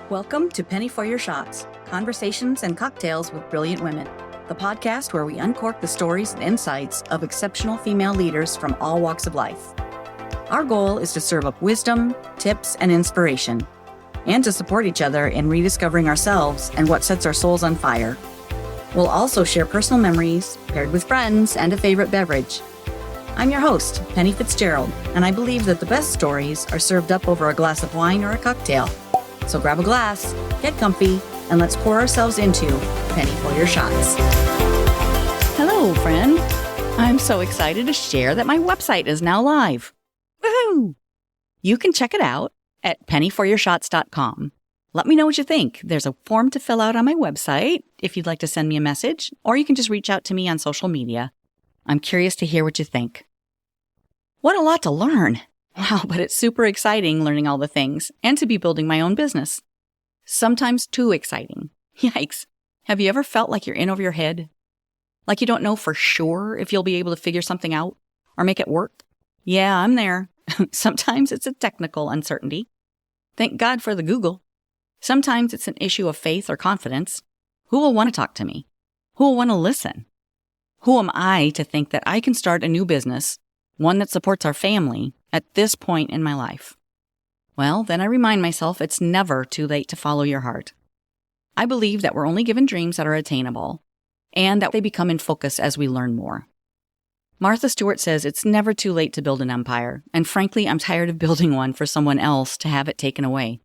Welcome to Penny for Your Shots, Conversations and Cocktails with Brilliant Women, the podcast where we uncork the stories and insights of exceptional female leaders from all walks of life. Our goal is to serve up wisdom, tips, and inspiration, and to support each other in rediscovering ourselves and what sets our souls on fire. We'll also share personal memories, paired with friends and a favorite beverage. I'm your host, Penny Fitzgerald, and I believe that the best stories are served up over a glass of wine or a cocktail. So grab a glass, get comfy, and let's pour ourselves into Penny for Your Shots. Hello, friend. I'm so excited to share that my website is now live. Woohoo! You can check it out at pennyforyourshots.com. Let me know what you think. There's a form to fill out on my website if you'd like to send me a message, or you can just reach out to me on social media. I'm curious to hear what you think. What a lot to learn. Wow, but it's super exciting learning all the things and to be building my own business. Sometimes too exciting. Yikes. Have you ever felt like you're in over your head? Like you don't know for sure if you'll be able to figure something out or make it work? Yeah, I'm there. Sometimes it's a technical uncertainty. Thank God for the Google. Sometimes it's an issue of faith or confidence. Who will want to talk to me? Who will want to listen? Who am I to think that I can start a new business, one that supports our family, at this point in my life? Well, then I remind myself it's never too late to follow your heart. I believe that we're only given dreams that are attainable, and that they become in focus as we learn more. Martha Stewart says it's never too late to build an empire, and frankly, I'm tired of building one for someone else to have it taken away.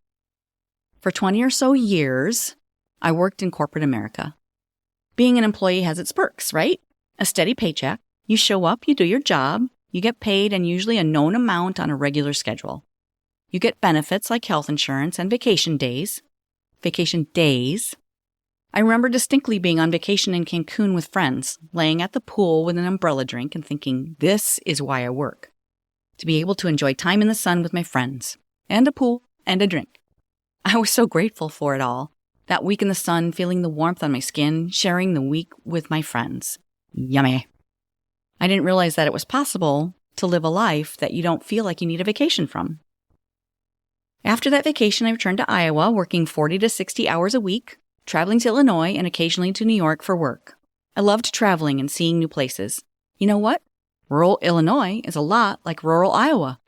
For 20 or so years, I worked in corporate America. Being an employee has its perks, right? A steady paycheck. You show up, you do your job, you get paid and usually a known amount on a regular schedule. You get benefits like health insurance and vacation days. Vacation days. I remember distinctly being on vacation in Cancun with friends, laying at the pool with an umbrella drink and thinking, this is why I work. To be able to enjoy time in the sun with my friends, and a pool, and a drink. I was so grateful for it all. That week in the sun, feeling the warmth on my skin, sharing the week with my friends. Yummy. I didn't realize that it was possible to live a life that you don't feel like you need a vacation from. After that vacation, I returned to Iowa, working 40 to 60 hours a week, traveling to Illinois and occasionally to New York for work. I loved traveling and seeing new places. You know what? Rural Illinois is a lot like rural Iowa.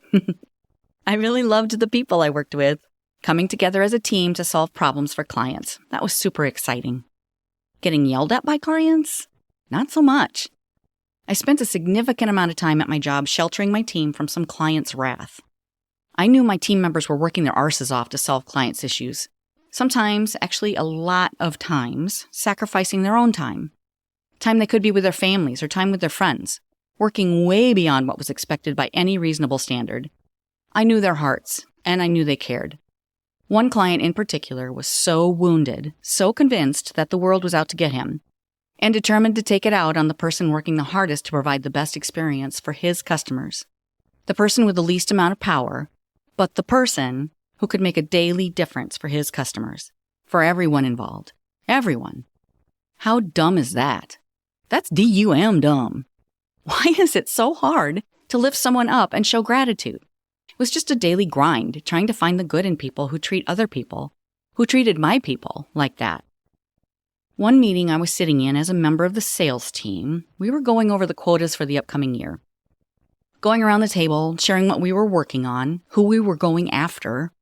I really loved the people I worked with, coming together as a team to solve problems for clients. That was super exciting. Getting yelled at by clients? Not so much. I spent a significant amount of time at my job sheltering my team from some clients' wrath. I knew my team members were working their arses off to solve clients' issues. Sometimes, actually a lot of times, sacrificing their own time. Time they could be with their families or time with their friends, working way beyond what was expected by any reasonable standard. I knew their hearts, and I knew they cared. One client in particular was so wounded, so convinced that the world was out to get him, and determined to take it out on the person working the hardest to provide the best experience for his customers. The person with the least amount of power, but the person who could make a daily difference for his customers, for everyone involved. Everyone. How dumb is that? That's D-U-M dumb. Why is it so hard to lift someone up and show gratitude? It was just a daily grind, trying to find the good in people who treat other people, who treated my people like that. One meeting I was sitting in as a member of the sales team, we were going over the quotas for the upcoming year. Going around the table, sharing what we were working on, who we were going after.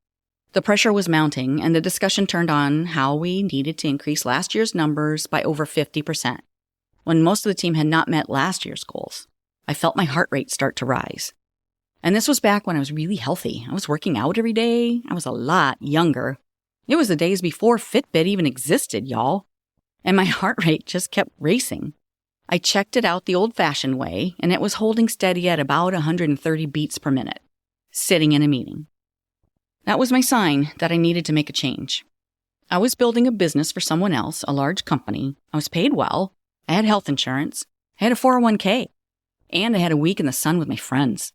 The pressure was mounting, and the discussion turned on how we needed to increase last year's numbers by over 50%, when most of the team had not met last year's goals. I felt my heart rate start to rise. And this was back when I was really healthy. I was working out every day. I was a lot younger. It was the days before Fitbit even existed, y'all. And my heart rate just kept racing. I checked it out the old-fashioned way, and it was holding steady at about 130 beats per minute, sitting in a meeting. That was my sign that I needed to make a change. I was building a business for someone else, a large company. I was paid well. I had health insurance. I had a 401k. And I had a week in the sun with my friends.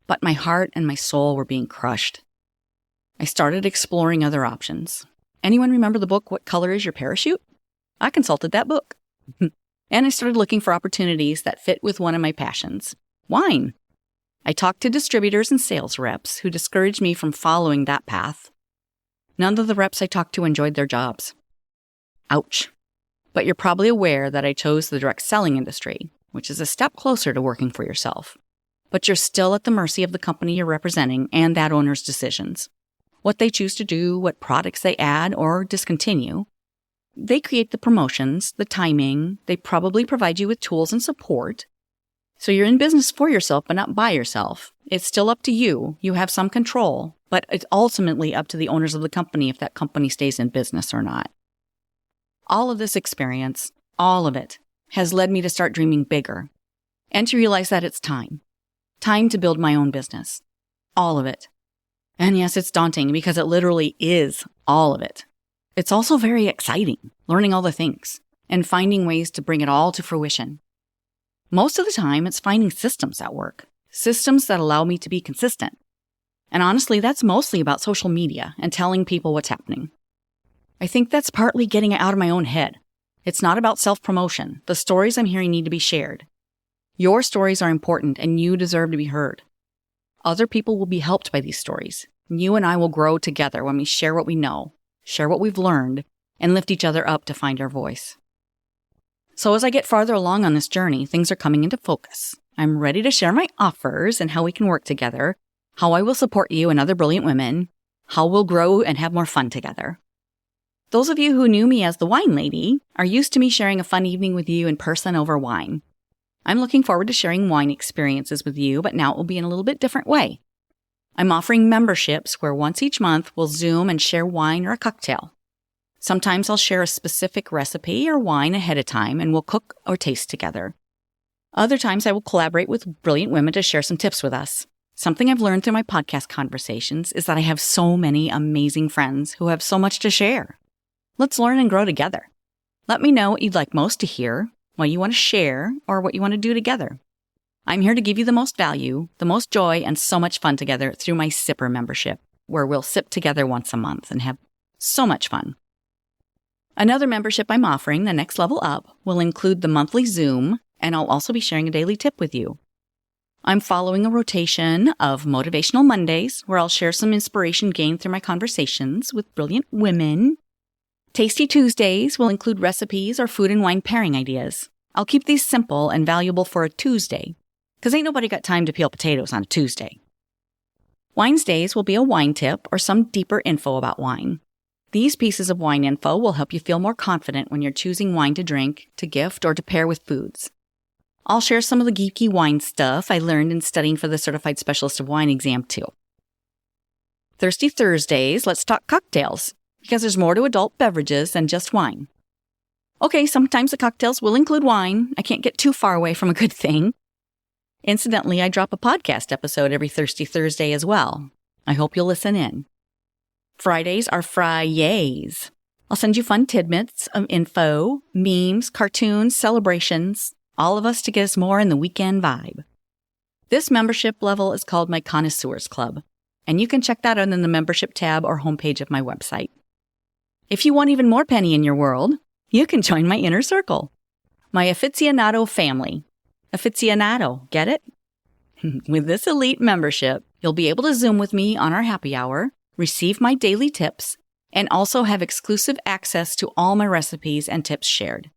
But my heart and my soul were being crushed. I started exploring other options. Anyone remember the book, What Color Is Your Parachute? I consulted that book. And I started looking for opportunities that fit with one of my passions, wine. I talked to distributors and sales reps who discouraged me from following that path. None of the reps I talked to enjoyed their jobs. Ouch. But you're probably aware that I chose the direct selling industry, which is a step closer to working for yourself. But you're still at the mercy of the company you're representing and that owner's decisions. What they choose to do, what products they add or discontinue. They create the promotions, the timing, they probably provide you with tools and support. So you're in business for yourself, but not by yourself. It's still up to you. You have some control, but it's ultimately up to the owners of the company if that company stays in business or not. All of this experience, all of it, has led me to start dreaming bigger and to realize that it's time. Time to build my own business. All of it. And yes, it's daunting because it literally is all of it. It's also very exciting, learning all the things and finding ways to bring it all to fruition. Most of the time, it's finding systems that work, systems that allow me to be consistent. And honestly, that's mostly about social media and telling people what's happening. I think that's partly getting it out of my own head. It's not about self-promotion. The stories I'm hearing need to be shared. Your stories are important and you deserve to be heard. Other people will be helped by these stories. You and I will grow together when we share what we know, share what we've learned, and lift each other up to find our voice. So as I get farther along on this journey, things are coming into focus. I'm ready to share my offers and how we can work together, how I will support you and other brilliant women, how we'll grow and have more fun together. Those of you who knew me as the Wine Lady are used to me sharing a fun evening with you in person over wine. I'm looking forward to sharing wine experiences with you, but now it will be in a little bit different way. I'm offering memberships where once each month we'll Zoom and share wine or a cocktail. Sometimes I'll share a specific recipe or wine ahead of time and we'll cook or taste together. Other times I will collaborate with brilliant women to share some tips with us. Something I've learned through my podcast conversations is that I have so many amazing friends who have so much to share. Let's learn and grow together. Let me know what you'd like most to hear, what you want to share, or what you want to do together. I'm here to give you the most value, the most joy, and so much fun together through my Sipper membership, where we'll sip together once a month and have so much fun. Another membership I'm offering, the next level up, will include the monthly Zoom, and I'll also be sharing a daily tip with you. I'm following a rotation of Motivational Mondays, where I'll share some inspiration gained through my conversations with brilliant women. Tasty Tuesdays will include recipes or food and wine pairing ideas. I'll keep these simple and valuable for a Tuesday, because ain't nobody got time to peel potatoes on a Tuesday. Wednesdays will be a wine tip or some deeper info about wine. These pieces of wine info will help you feel more confident when you're choosing wine to drink, to gift, or to pair with foods. I'll share some of the geeky wine stuff I learned in studying for the Certified Specialist of Wine exam too. Thirsty Thursdays, let's talk cocktails, because there's more to adult beverages than just wine. Okay, sometimes the cocktails will include wine. I can't get too far away from a good thing. Incidentally, I drop a podcast episode every Thirsty Thursday as well. I hope you'll listen in. Fridays are Fry-yays. I'll send you fun tidbits of info, memes, cartoons, celebrations, all of us to get us more in the weekend vibe. This membership level is called my Connoisseurs Club, and you can check that out in the membership tab or homepage of my website. If you want even more penny in your world, you can join my inner circle, my aficionado family. Aficionado, get it? With this elite membership, you'll be able to Zoom with me on our happy hour, receive my daily tips, and also have exclusive access to all my recipes and tips shared.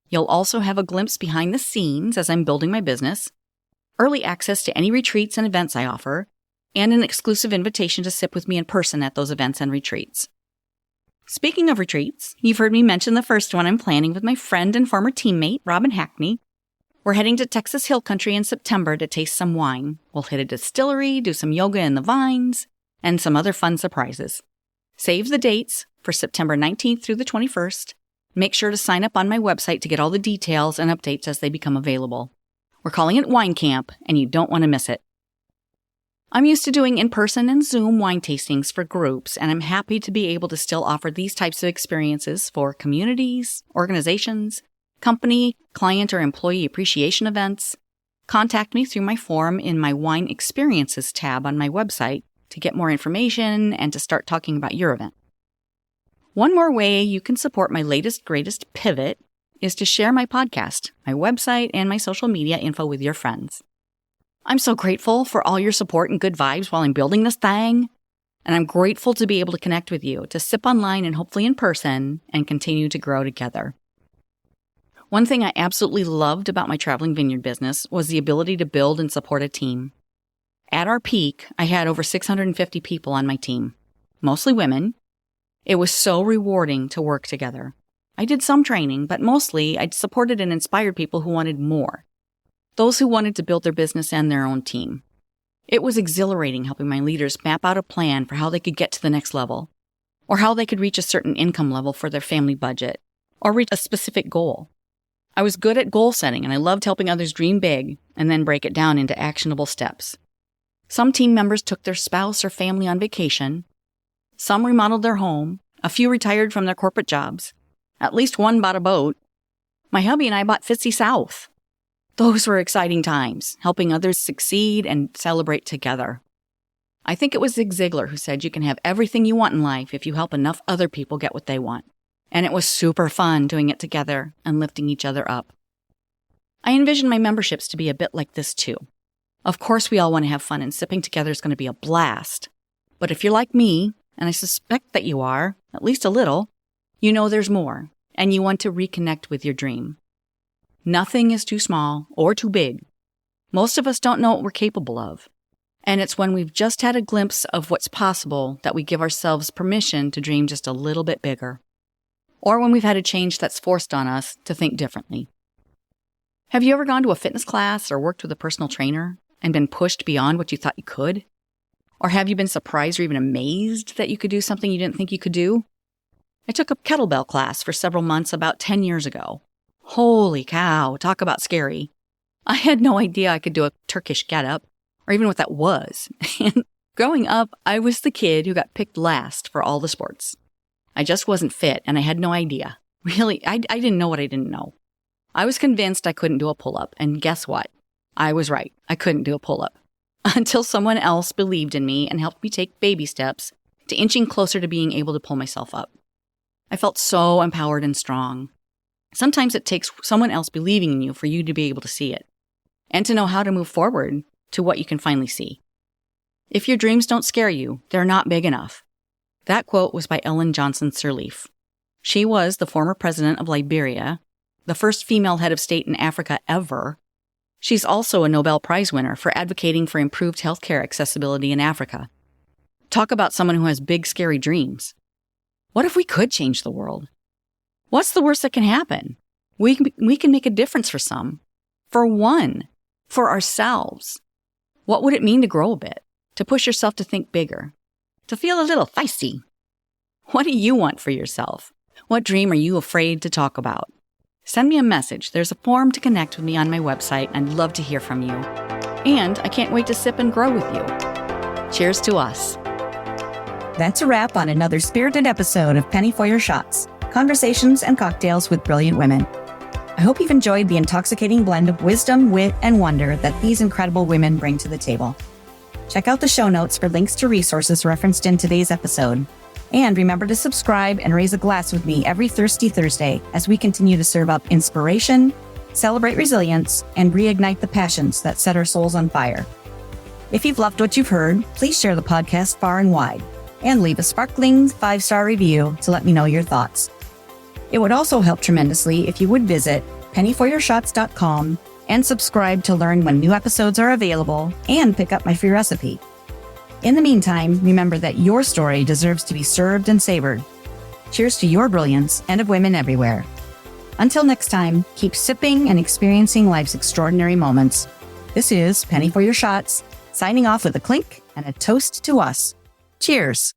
You'll also have a glimpse behind the scenes as I'm building my business, early access to any retreats and events I offer, and an exclusive invitation to sip with me in person at those events and retreats. Speaking of retreats, you've heard me mention the first one I'm planning with my friend and former teammate, Robin Hackney. We're heading to Texas Hill Country in September to taste some wine. We'll hit a distillery, do some yoga in the vines, and some other fun surprises. Save the dates for September 19th through the 21st. Make sure to sign up on my website to get all the details and updates as they become available. We're calling it Wine Camp, and you don't want to miss it. I'm used to doing in-person and Zoom wine tastings for groups, and I'm happy to be able to still offer these types of experiences for communities, organizations, company, client, or employee appreciation events. Contact me through my form in my Wine Experiences tab on my website to get more information and to start talking about your event. One more way you can support my latest, greatest pivot is to share my podcast, my website, and my social media info with your friends. I'm so grateful for all your support and good vibes while I'm building this thing. And I'm grateful to be able to connect with you, to sip online and hopefully in person, and continue to grow together. One thing I absolutely loved about my traveling vineyard business was the ability to build and support a team. At our peak, I had over 650 people on my team, mostly women. It was so rewarding to work together. I did some training, but mostly I supported and inspired people who wanted more. Those who wanted to build their business and their own team. It was exhilarating helping my leaders map out a plan for how they could get to the next level, or how they could reach a certain income level for their family budget, or reach a specific goal. I was good at goal setting, and I loved helping others dream big and then break it down into actionable steps. Some team members took their spouse or family on vacation. Some remodeled their home. A few retired from their corporate jobs. At least one bought a boat. My hubby and I bought Fitzy South. Those were exciting times, helping others succeed and celebrate together. I think it was Zig Ziglar who said you can have everything you want in life if you help enough other people get what they want. And it was super fun doing it together and lifting each other up. I envision my memberships to be a bit like this too. Of course, we all want to have fun, and sipping together is going to be a blast. But if you're like me, and I suspect that you are, at least a little, you know there's more, and you want to reconnect with your dream. Nothing is too small or too big. Most of us don't know what we're capable of. And it's when we've just had a glimpse of what's possible that we give ourselves permission to dream just a little bit bigger. Or when we've had a change that's forced on us to think differently. Have you ever gone to a fitness class or worked with a personal trainer and been pushed beyond what you thought you could? Or have you been surprised or even amazed that you could do something you didn't think you could do? I took a kettlebell class for several months about 10 years ago. Holy cow, talk about scary. I had no idea I could do a Turkish get-up, or even what that was. And growing up, I was the kid who got picked last for all the sports. I just wasn't fit, and I had no idea. Really, I didn't know what I didn't know. I was convinced I couldn't do a pull-up, and guess what? I was right. I couldn't do a pull-up. Until someone else believed in me and helped me take baby steps to inching closer to being able to pull myself up. I felt so empowered and strong. Sometimes it takes someone else believing in you for you to be able to see it, and to know how to move forward to what you can finally see. If your dreams don't scare you, they're not big enough. That quote was by Ellen Johnson Sirleaf. She was the former president of Liberia, the first female head of state in Africa ever. She's also a Nobel Prize winner for advocating for improved healthcare accessibility in Africa. Talk about someone who has big, scary dreams. What if we could change the world? What's the worst that can happen? We can make a difference for some. For one. For ourselves. What would it mean to grow a bit? To push yourself to think bigger? To feel a little feisty? What do you want for yourself? What dream are you afraid to talk about? Send me a message. There's a form to connect with me on my website. I'd love to hear from you. And I can't wait to sip and grow with you. Cheers to us. That's a wrap on another spirited episode of Penny for Your Shots, Conversations and Cocktails with Brilliant Women. I hope you've enjoyed the intoxicating blend of wisdom, wit, and wonder that these incredible women bring to the table. Check out the show notes for links to resources referenced in today's episode. And remember to subscribe and raise a glass with me every Thirsty Thursday as we continue to serve up inspiration, celebrate resilience, and reignite the passions that set our souls on fire. If you've loved what you've heard, please share the podcast far and wide, and leave a sparkling 5-star review to let me know your thoughts. It would also help tremendously if you would visit pennyforyourshots.com and subscribe to learn when new episodes are available and pick up my free recipe. In the meantime, remember that your story deserves to be served and savored. Cheers to your brilliance and of women everywhere. Until next time, keep sipping and experiencing life's extraordinary moments. This is Penny for Your Shots, signing off with a clink and a toast to us. Cheers.